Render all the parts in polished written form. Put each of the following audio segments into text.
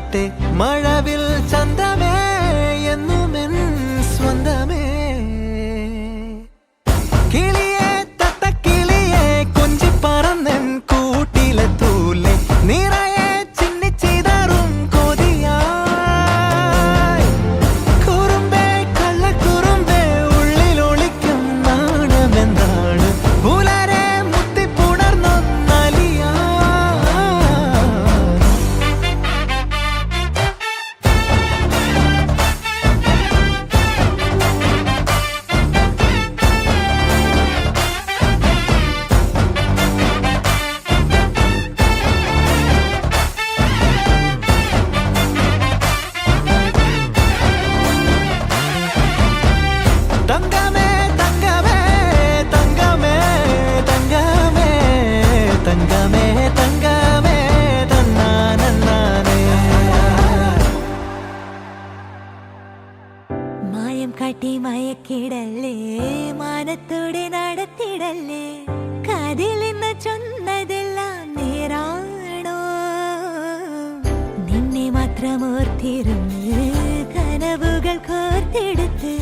കൊടഞ്ഞാട്ടെ മഴവിൽ ചന്തമേ എന്നുമെൻ സ്വന്തമേ കിളിയെ തത്തക്കിളിയെ കൊഞ്ചി പറന്നൻ കൂട്ടിലെ തൂലെ നിറയെ ചിന്നിച്ചിതറും കൊതിയായി കുറുമ്പേ കള്ളക്കുറുമ്പേ ഉള്ളിലൊളിക്കും നാണമെന്താണ് പുലരെ മുത്തിപ്പുണർന്നൊന്നലിയാ തങ്കമേ തങ്കമേ തങ്കമേ തങ്കമേ തങ്കമേ തങ്കമേ തന്നാനേ മായം കാട്ടി മയക്കിടല്ലേ മാനത്തോടെ നടത്തിടല്ലേ കാതിലിന്ന് ചൊന്നതെല്ലാം നേരാണോ നിന്നെ മാത്രം ഓർത്തിരുന്ന് കനവുകൾ കോർത്തെടുത്ത്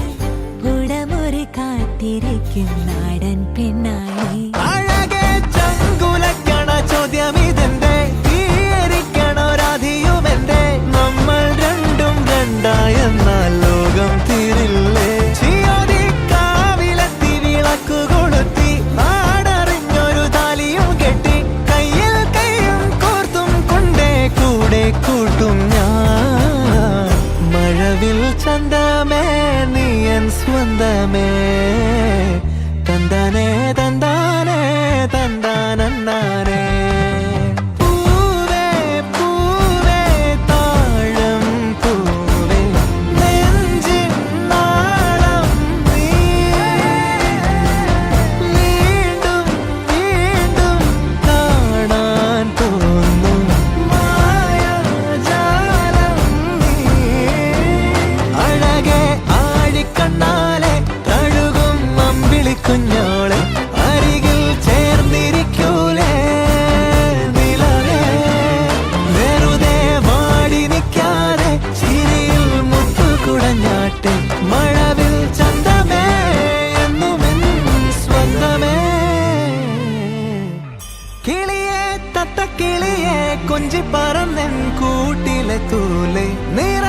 പുടമുറി കാത്തിരിക്കും നാടൻ പെണ്ണായി അഴകെ ചങ്കുലക്കണ ചോദ്യമിതെന്റെ തീയരിക്കണോ രാധിയുമെന്റെ നമ്മൾ രണ്ടും രണ്ടായെന്നാൽ ലോകം തീരില്ലേ ചിയോതി കാവിലെത്തി വിളക്കു കൊളുത്തി നാടറിഞ്ഞൊരു താലിയും കെട്ടി കയ്യിൽ കൈയും കോർത്തും കൊണ്ടേ കൂടെ കൂട്ടും ഞാൻ മഴവിൽ ചന്തമേ നീയൻ സ്വന്തമേ തന്താനേ തന്താനേ തന്താനേ പൂവേ പൂവേ താഴം പൂവേ നെഞ്ചിൻ നാളം നീ വീണ്ടും വീണ്ടും കാണാൻ തോന്നും മായാജാലം നീ അഴകെ ആഴിക്കണ്ണാലെ തഴുകും അമ്പിളിക്കുഞ്ഞോളെ അരികിൽ ചേർന്നിരിക്കൂലേ നിലവേ വെറുതെ വാടി നിൽക്കാതെ ചിരിയിൽ മുത്തുകുടഞ്ഞാട്ടെ മഴവിൽ ചന്തമേ എന്നുമെൻ സ്വന്തമേ കിളിയെ തത്തക്കിളിയെ കൊഞ്ചി പറന്നൻ കൂട്ടിലെ തൂലെ നിറ